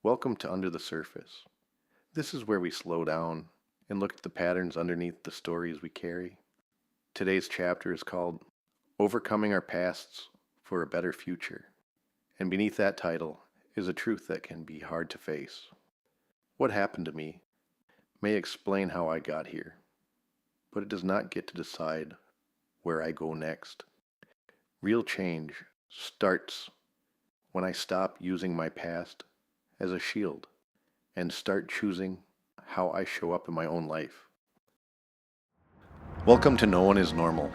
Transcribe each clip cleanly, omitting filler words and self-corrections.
Welcome to Under the Surface. This is where we slow down and look at the patterns underneath the stories we carry. Today's chapter is called Overcoming Our Pasts for a Better Future, and beneath that title is a truth that can be hard to face. What happened to me may explain how I got here, but it does not get to decide where I go next. Real change starts when I stop using my past as a shield and start choosing how I show up in my own life. Welcome to No One is Normal,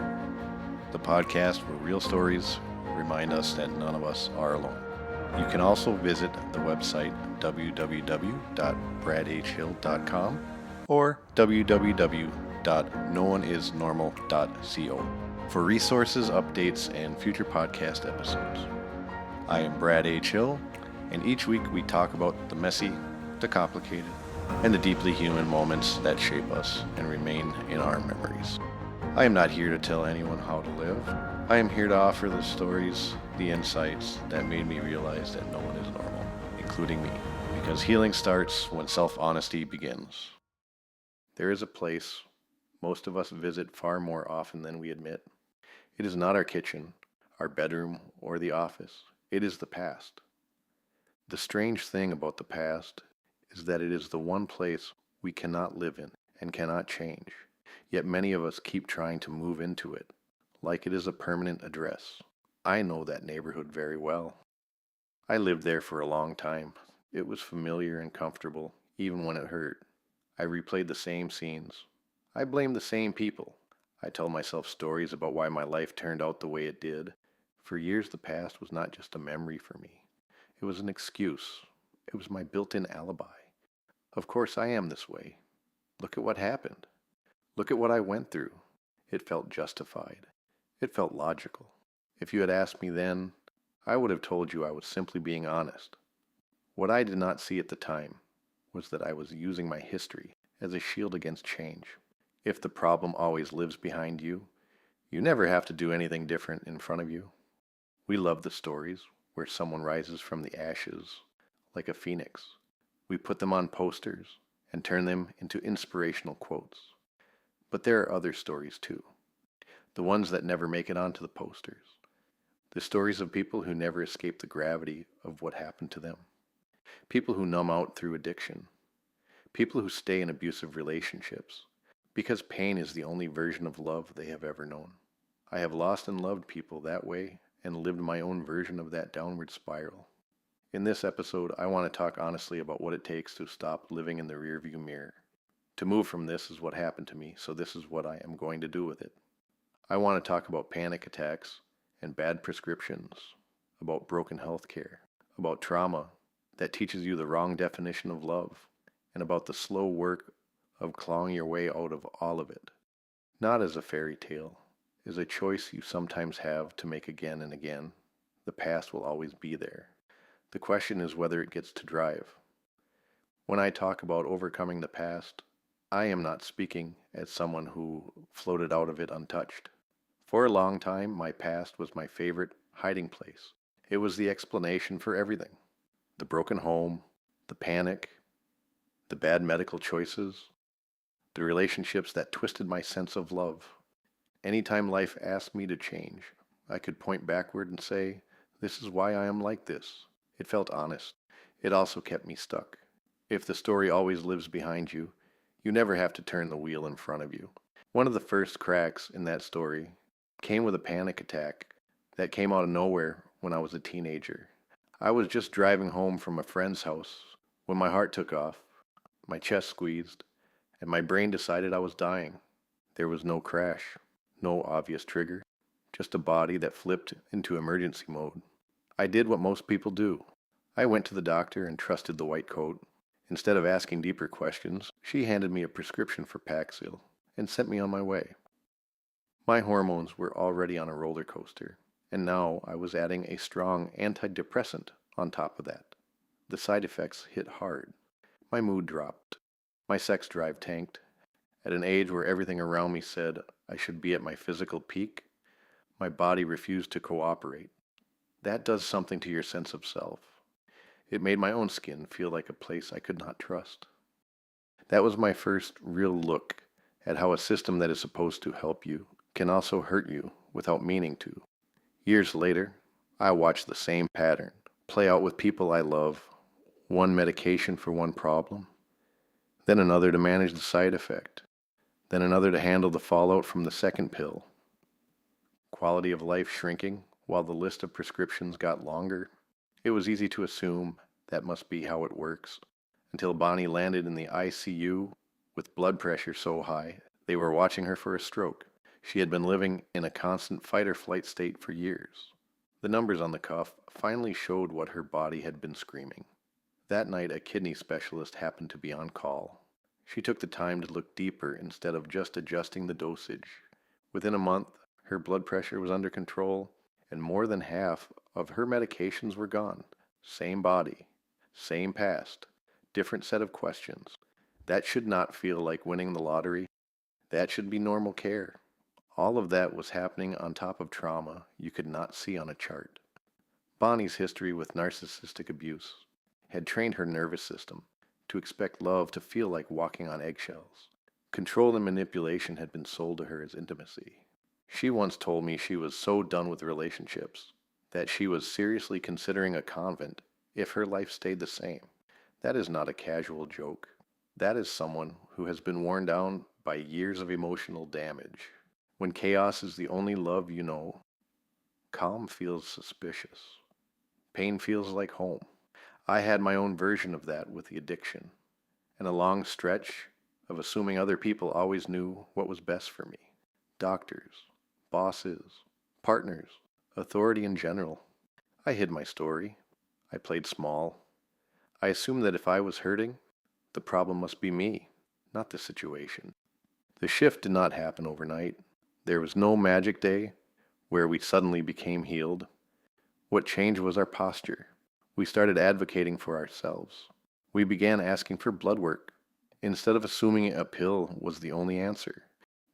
the podcast where real stories remind us that none of us are alone. You can also visit the website www.bradhhill.com or www.nooneisnormal.co for resources, updates, and future podcast episodes. I am Brad H. Hill, and each week we talk about the messy, the complicated, and the deeply human moments that shape us and remain in our memories. I am not here to tell anyone how to live. I am here to offer the stories, the insights that made me realize that no one is normal, including me, because healing starts when self-honesty begins. There is a place most of us visit far more often than we admit. It is not our kitchen, our bedroom, or the office. It is the past. The strange thing about the past is that it is the one place we cannot live in and cannot change, yet many of us keep trying to move into it, like it is a permanent address. I know that neighborhood very well. I lived there for a long time. It was familiar and comfortable, even when it hurt. I replayed the same scenes. I blamed the same people. I tell myself stories about why my life turned out the way it did. For years, the past was not just a memory for me. It was an excuse. It was my built-in alibi. Of course I am this way. Look at what happened. Look at what I went through. It felt justified. It felt logical. If you had asked me then, I would have told you I was simply being honest. What I did not see at the time was that I was using my history as a shield against change. If the problem always lives behind you, you never have to do anything different in front of you. We love the stories where someone rises from the ashes like a phoenix. We put them on posters and turn them into inspirational quotes. But there are other stories too. The ones that never make it onto the posters. The stories of people who never escape the gravity of what happened to them. People who numb out through addiction. People who stay in abusive relationships because pain is the only version of love they have ever known. I have lost and loved people that way and lived my own version of that downward spiral. In this episode, I want to talk honestly about what it takes to stop living in the rearview mirror. To move from this is what happened to me, so this is what I am going to do with it. I want to talk about panic attacks and bad prescriptions, about broken health care, about trauma that teaches you the wrong definition of love, and about the slow work of clawing your way out of all of it. Not as a fairy tale, is a choice you sometimes have to make again and again. The past will always be there. The question is whether it gets to drive. When I talk about overcoming the past, I am not speaking as someone who floated out of it untouched. For a long time, my past was my favorite hiding place. It was the explanation for everything. The broken home, the panic, the bad medical choices, the relationships that twisted my sense of love. Anytime life asked me to change, I could point backward and say, this is why I am like this. It felt honest. It also kept me stuck. If the story always lives behind you, you never have to turn the wheel in front of you. One of the first cracks in that story came with a panic attack that came out of nowhere when I was a teenager. I was just driving home from a friend's house when my heart took off, my chest squeezed, and my brain decided I was dying. There was no crash, no obvious trigger, just a body that flipped into emergency mode. I did what most people do. I went to the doctor and trusted the white coat. Instead of asking deeper questions, she handed me a prescription for Paxil and sent me on my way. My hormones were already on a roller coaster, and now I was adding a strong antidepressant on top of that. The side effects hit hard. My mood dropped. My sex drive tanked. At an age where everything around me said I should be at my physical peak, my body refused to cooperate. That does something to your sense of self. It made my own skin feel like a place I could not trust. That was my first real look at how a system that is supposed to help you can also hurt you without meaning to. Years later, I watched the same pattern play out with people I love, one medication for one problem, then another to manage the side effect, then another to handle the fallout from the second pill. Quality of life shrinking while the list of prescriptions got longer. It was easy to assume that must be how it works, until Bonnie landed in the ICU with blood pressure so high they were watching her for a stroke. She had been living in a constant fight or flight state for years. The numbers on the cuff finally showed what her body had been screaming. That night, a kidney specialist happened to be on call. She took the time to look deeper instead of just adjusting the dosage. Within a month, her blood pressure was under control, and more than half of her medications were gone. Same body, same past, different set of questions. That should not feel like winning the lottery. That should be normal care. All of that was happening on top of trauma you could not see on a chart. Bonnie's history with narcissistic abuse had trained her nervous system to expect love to feel like walking on eggshells. Control and manipulation had been sold to her as intimacy. She once told me she was so done with relationships that she was seriously considering a convent if her life stayed the same. That is not a casual joke. That is someone who has been worn down by years of emotional damage. When chaos is the only love you know, calm feels suspicious. Pain feels like home. I had my own version of that with the addiction, and a long stretch of assuming other people always knew what was best for me. Doctors, bosses, partners, authority in general. I hid my story. I played small. I assumed that if I was hurting, the problem must be me, not the situation. The shift did not happen overnight. There was no magic day where we suddenly became healed. What changed was our posture. We started advocating for ourselves. We began asking for blood work. Instead of assuming a pill was the only answer,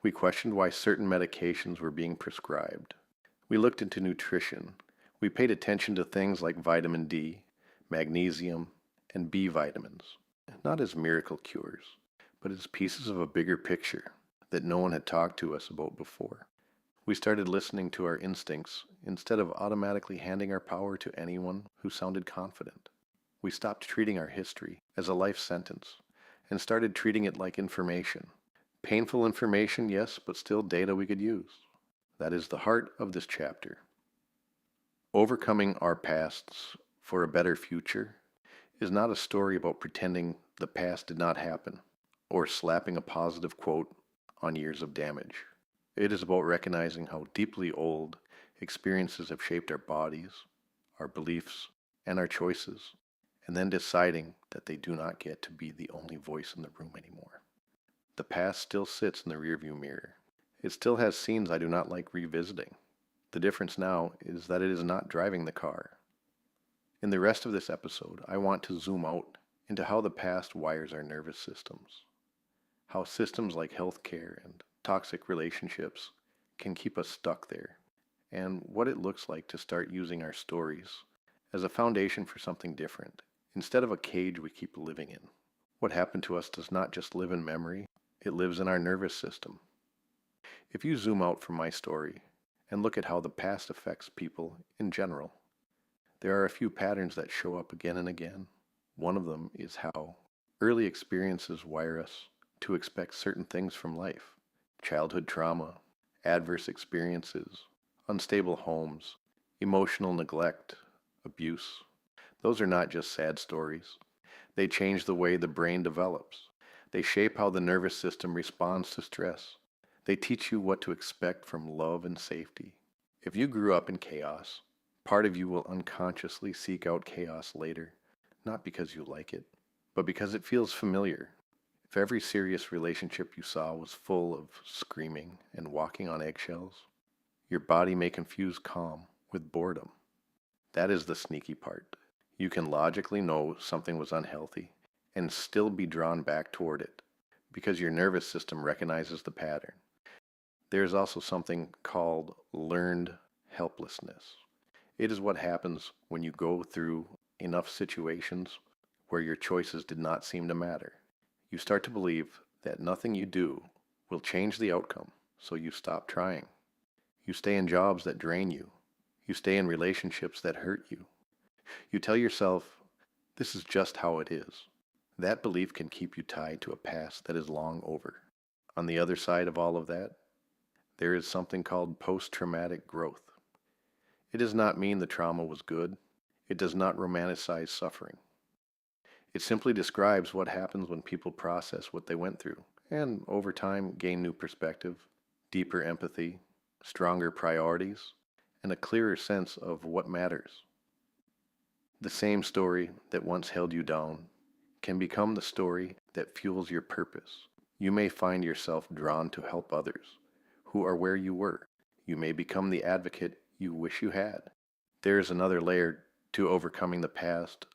we questioned why certain medications were being prescribed. We looked into nutrition. We paid attention to things like vitamin D, magnesium, and B vitamins, not as miracle cures, but as pieces of a bigger picture that no one had talked to us about before. We started listening to our instincts instead of automatically handing our power to anyone who sounded confident. We stopped treating our history as a life sentence and started treating it like information. Painful information, yes, but still data we could use. That is the heart of this chapter. Overcoming our pasts for a better future is not a story about pretending the past did not happen or slapping a positive quote on years of damage. It is about recognizing how deeply old experiences have shaped our bodies, our beliefs, and our choices, and then deciding that they do not get to be the only voice in the room anymore. The past still sits in the rearview mirror. It still has scenes I do not like revisiting. The difference now is that it is not driving the car. In the rest of this episode, I want to zoom out into how the past wires our nervous systems, how systems like healthcare and toxic relationships can keep us stuck there, and what it looks like to start using our stories as a foundation for something different, instead of a cage we keep living in. What happened to us does not just live in memory, it lives in our nervous system. If you zoom out from my story and look at how the past affects people in general, there are a few patterns that show up again and again. One of them is how early experiences wire us to expect certain things from life. Childhood trauma, adverse experiences, unstable homes, emotional neglect, abuse. Those are not just sad stories. They change the way the brain develops. They shape how the nervous system responds to stress. They teach you what to expect from love and safety. If you grew up in chaos, part of you will unconsciously seek out chaos later, not because you like it, but because it feels familiar. If every serious relationship you saw was full of screaming and walking on eggshells, your body may confuse calm with boredom. That is the sneaky part. You can logically know something was unhealthy and still be drawn back toward it because your nervous system recognizes the pattern. There is also something called learned helplessness. It is what happens when you go through enough situations where your choices did not seem to matter. You start to believe that nothing you do will change the outcome, so you stop trying. You stay in jobs that drain you. You stay in relationships that hurt you. You tell yourself, this is just how it is. That belief can keep you tied to a past that is long over. On the other side of all of that, there is something called post-traumatic growth. It does not mean the trauma was good. It does not romanticize suffering. It simply describes what happens when people process what they went through and, over time, gain new perspective, deeper empathy, stronger priorities, and a clearer sense of what matters. The same story that once held you down can become the story that fuels your purpose. You may find yourself drawn to help others who are where you were. You may become the advocate you wish you had. There is another layer to overcoming the past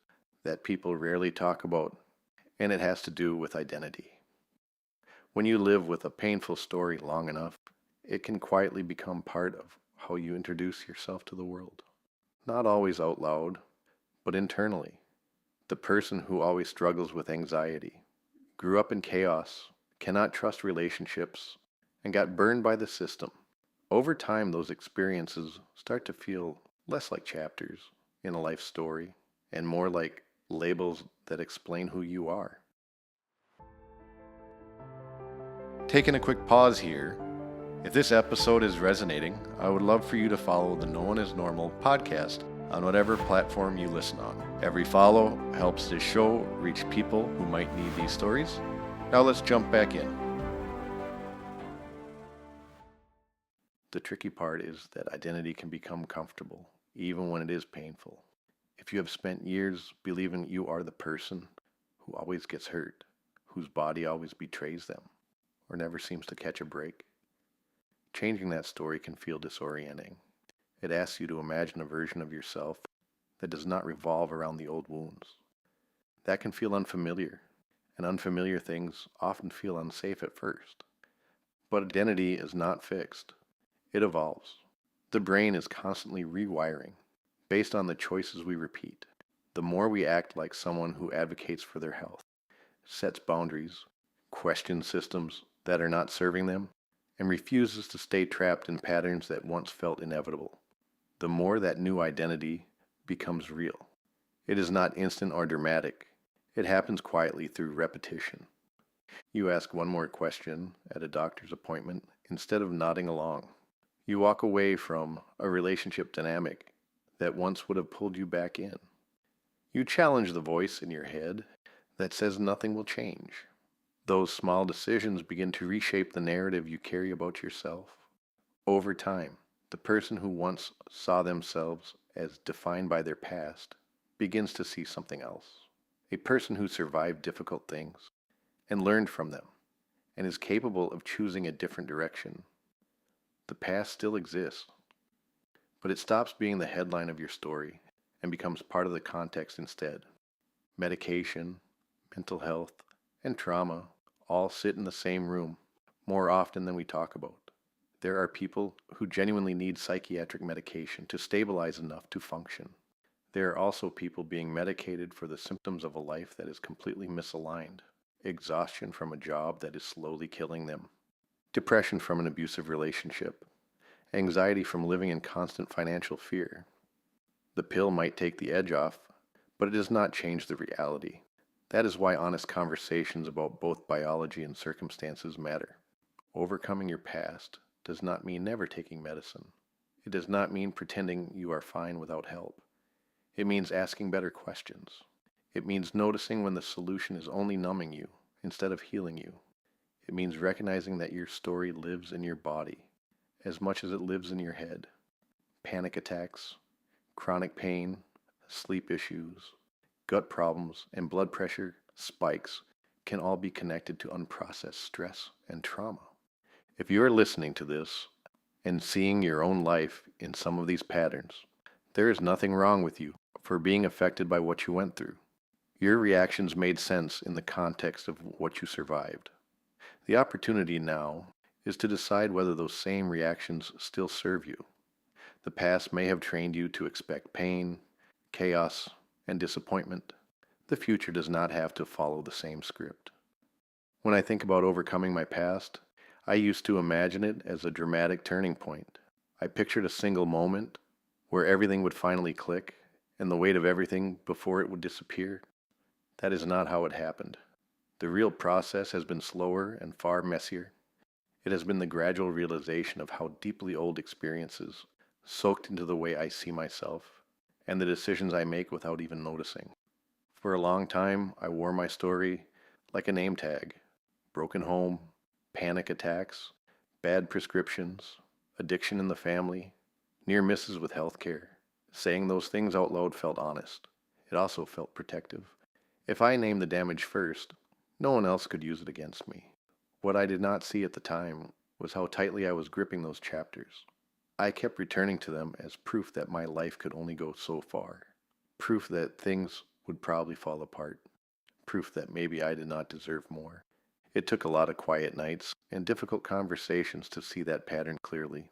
that people rarely talk about, and it has to do with identity. When you live with a painful story long enough, it can quietly become part of how you introduce yourself to the world. Not always out loud, but internally. The person who always struggles with anxiety, grew up in chaos, cannot trust relationships, and got burned by the system. Over time, those experiences start to feel less like chapters in a life story and more like labels that explain who you are. Taking a quick pause here. If this episode is resonating, I would love for you to follow the No One Is Normal podcast on whatever platform you listen on. Every follow helps this show reach people who might need these stories. Now let's jump back in. The tricky part is that identity can become comfortable, even when it is painful. If you have spent years believing you are the person who always gets hurt, whose body always betrays them, or never seems to catch a break, changing that story can feel disorienting. It asks you to imagine a version of yourself that does not revolve around the old wounds. That can feel unfamiliar, and unfamiliar things often feel unsafe at first. But identity is not fixed. It evolves. The brain is constantly rewiring based on the choices we repeat. The more we act like someone who advocates for their health, sets boundaries, questions systems that are not serving them, and refuses to stay trapped in patterns that once felt inevitable, the more that new identity becomes real. It is not instant or dramatic. It happens quietly through repetition. You ask one more question at a doctor's appointment instead of nodding along. You walk away from a relationship dynamic that once would have pulled you back in. You challenge the voice in your head that says nothing will change. Those small decisions begin to reshape the narrative you carry about yourself. Over time, the person who once saw themselves as defined by their past begins to see something else. A person who survived difficult things and learned from them and is capable of choosing a different direction. The past still exists, but it stops being the headline of your story and becomes part of the context instead. Medication, mental health, and trauma all sit in the same room more often than we talk about. There are people who genuinely need psychiatric medication to stabilize enough to function. There are also people being medicated for the symptoms of a life that is completely misaligned. Exhaustion from a job that is slowly killing them. Depression from an abusive relationship. Anxiety from living in constant financial fear. The pill might take the edge off, but it does not change the reality. That is why honest conversations about both biology and circumstances matter. Overcoming your past does not mean never taking medicine. It does not mean pretending you are fine without help. It means asking better questions. It means noticing when the solution is only numbing you instead of healing you. It means recognizing that your story lives in your body as much as it lives in your head. Panic attacks, chronic pain, sleep issues, gut problems, and blood pressure spikes can all be connected to unprocessed stress and trauma. If you are listening to this and seeing your own life in some of these patterns, there is nothing wrong with you for being affected by what you went through. Your reactions made sense in the context of what you survived. The opportunity now is to decide whether those same reactions still serve you. The past may have trained you to expect pain, chaos, and disappointment, the future does not have to follow the same script. When I think about overcoming my past, I used to imagine it as a dramatic turning point. I pictured a single moment where everything would finally click and the weight of everything before it would disappear. That is not how it happened. The real process has been slower and far messier. It has been the gradual realization of how deeply old experiences soaked into the way I see myself and the decisions I make without even noticing. For a long time, I wore my story like a name tag: broken home, panic attacks, bad prescriptions, addiction in the family, near misses with healthcare. Saying those things out loud felt honest. It also felt protective. If I named the damage first, no one else could use it against me. What I did not see at the time was how tightly I was gripping those chapters. I kept returning to them as proof that my life could only go so far. Proof that things would probably fall apart. Proof that maybe I did not deserve more. It took a lot of quiet nights and difficult conversations to see that pattern clearly.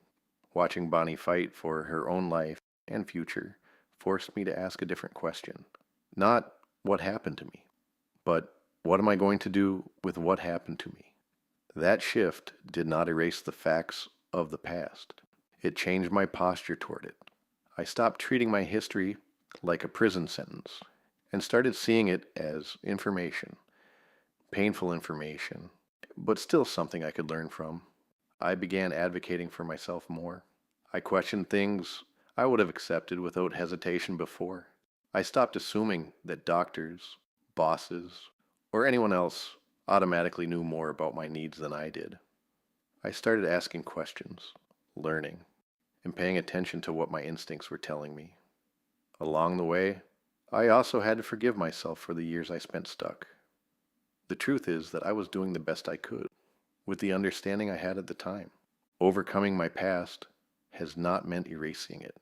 Watching Bonnie fight for her own life and future forced me to ask a different question. Not what happened to me, but what am I going to do with what happened to me? That shift did not erase the facts of the past. It changed my posture toward it. I stopped treating my history like a prison sentence and started seeing it as information, painful information, but still something I could learn from. I began advocating for myself more. I questioned things I would have accepted without hesitation before. I stopped assuming that doctors, bosses, or anyone else automatically knew more about my needs than I did. I started asking questions, learning, and paying attention to what my instincts were telling me. Along the way, I also had to forgive myself for the years I spent stuck. The truth is that I was doing the best I could, with the understanding I had at the time. Overcoming my past has not meant erasing it.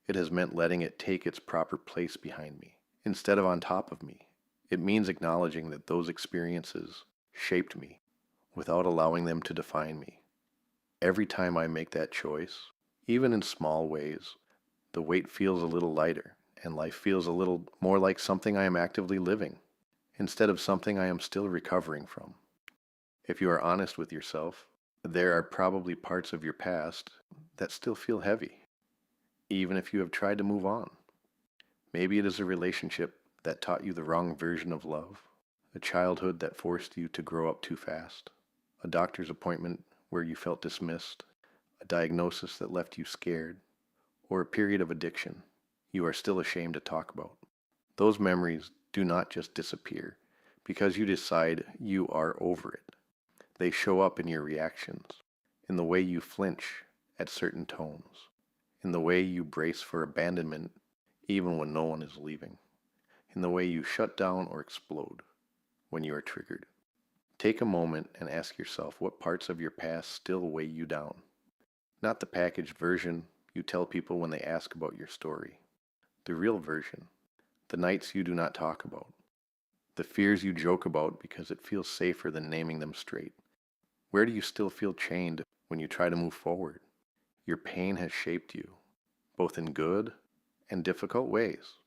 It has meant letting it take its proper place behind me, instead of on top of me. It means acknowledging that those experiences shaped me, without allowing them to define me. Every time I make that choice, even in small ways, the weight feels a little lighter, and life feels a little more like something I am actively living, instead of something I am still recovering from. If you are honest with yourself, there are probably parts of your past that still feel heavy, even if you have tried to move on. Maybe it is a relationship that taught you the wrong version of love, a childhood that forced you to grow up too fast, a doctor's appointment where you felt dismissed, a diagnosis that left you scared, or a period of addiction you are still ashamed to talk about. Those memories do not just disappear because you decide you are over it. They show up in your reactions, in the way you flinch at certain tones, in the way you brace for abandonment even when no one is leaving, in the way you shut down or explode when you are triggered. Take a moment and ask yourself what parts of your past still weigh you down. Not the packaged version you tell people when they ask about your story. The real version, the nights you do not talk about, the fears you joke about because it feels safer than naming them straight. Where do you still feel chained when you try to move forward? Your pain has shaped you, both in good and difficult ways.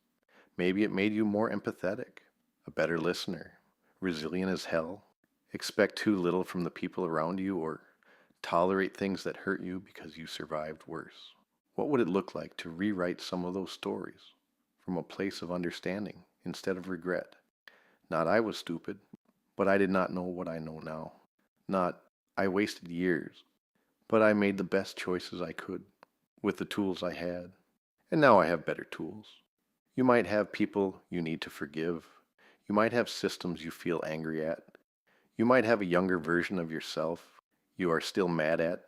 Maybe it made you more empathetic, a better listener, resilient as hell, expect too little from the people around you, or tolerate things that hurt you because you survived worse. What would it look like to rewrite some of those stories from a place of understanding instead of regret? Not I was stupid, but I did not know what I know now. Not I wasted years, but I made the best choices I could with the tools I had, and now I have better tools. You might have people you need to forgive. You might have systems you feel angry at. You might have a younger version of yourself you are still mad at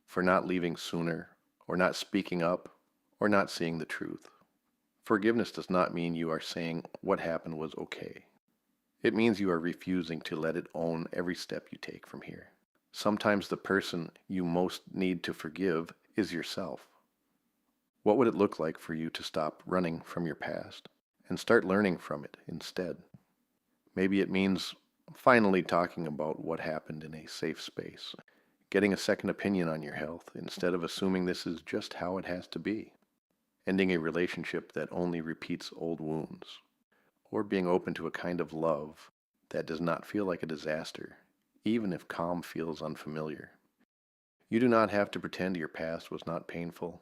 for not leaving sooner, or not speaking up, or not seeing the truth. Forgiveness does not mean you are saying what happened was okay. It means you are refusing to let it own every step you take from here. Sometimes the person you most need to forgive is yourself. What would it look like for you to stop running from your past and start learning from it instead? Maybe it means finally talking about what happened in a safe space, getting a second opinion on your health instead of assuming this is just how it has to be, ending a relationship that only repeats old wounds, or being open to a kind of love that does not feel like a disaster, even if calm feels unfamiliar. You do not have to pretend your past was not painful.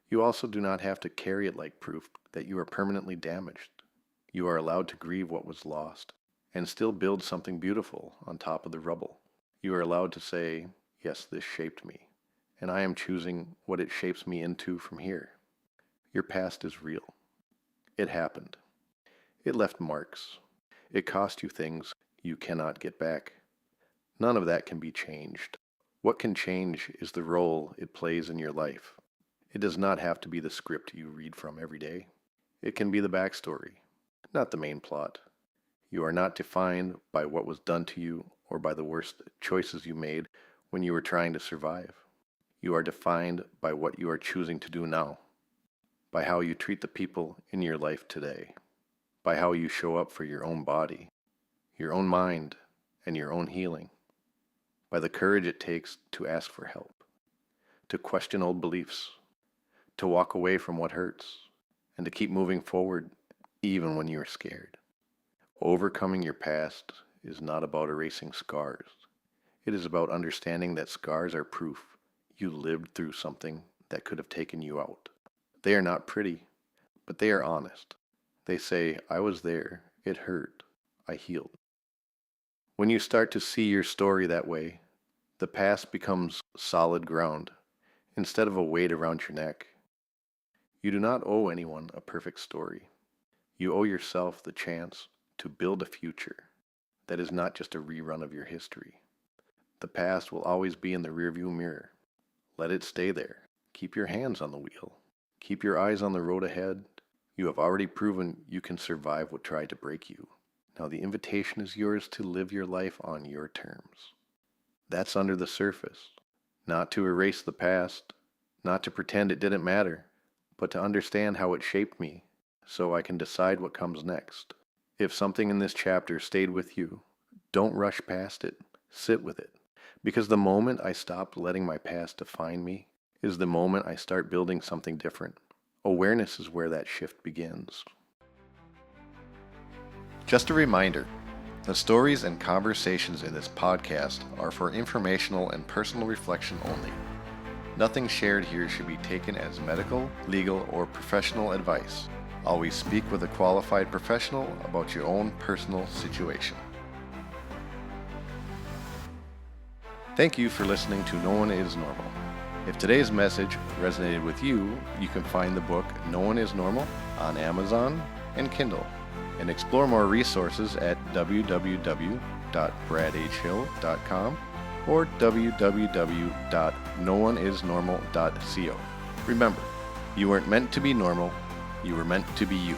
You also do not have to carry it like proof that you are permanently damaged. You are allowed to grieve what was lost and still build something beautiful on top of the rubble. You are allowed to say, yes, this shaped me, and I am choosing what it shapes me into from here. Your past is real. It happened. It left marks. It cost you things you cannot get back. None of that can be changed. What can change is the role it plays in your life. It does not have to be the script you read from every day. It can be the backstory, not the main plot. You are not defined by what was done to you or by the worst choices you made when you were trying to survive. You are defined by what you are choosing to do now, by how you treat the people in your life today, by how you show up for your own body, your own mind, and your own healing, by the courage it takes to ask for help, to question old beliefs, to walk away from what hurts, and to keep moving forward even when you are scared. Overcoming your past is not about erasing scars. It is about understanding that scars are proof you lived through something that could have taken you out. They are not pretty, but they are honest. They say, I was there, it hurt, I healed. When you start to see your story that way, the past becomes solid ground instead of a weight around your neck. You do not owe anyone a perfect story. You owe yourself the chance to build a future that is not just a rerun of your history. The past will always be in the rearview mirror. Let it stay there. Keep your hands on the wheel. Keep your eyes on the road ahead. You have already proven you can survive what tried to break you. Now the invitation is yours to live your life on your terms. That's under the surface. Not to erase the past, not to pretend it didn't matter, but to understand how it shaped me so I can decide what comes next. If something in this chapter stayed with you, don't rush past it. Sit with it. Because the moment I stop letting my past define me is the moment I start building something different. Awareness is where that shift begins. Just a reminder, the stories and conversations in this podcast are for informational and personal reflection only. Nothing shared here should be taken as medical, legal, or professional advice. Always speak with a qualified professional about your own personal situation. Thank you for listening to No One Is Normal. If today's message resonated with you, you can find the book No One Is Normal on Amazon and Kindle, and explore more resources at www.bradhhill.com or www.nooneisnormal.co. Remember, you weren't meant to be normal, you were meant to be you.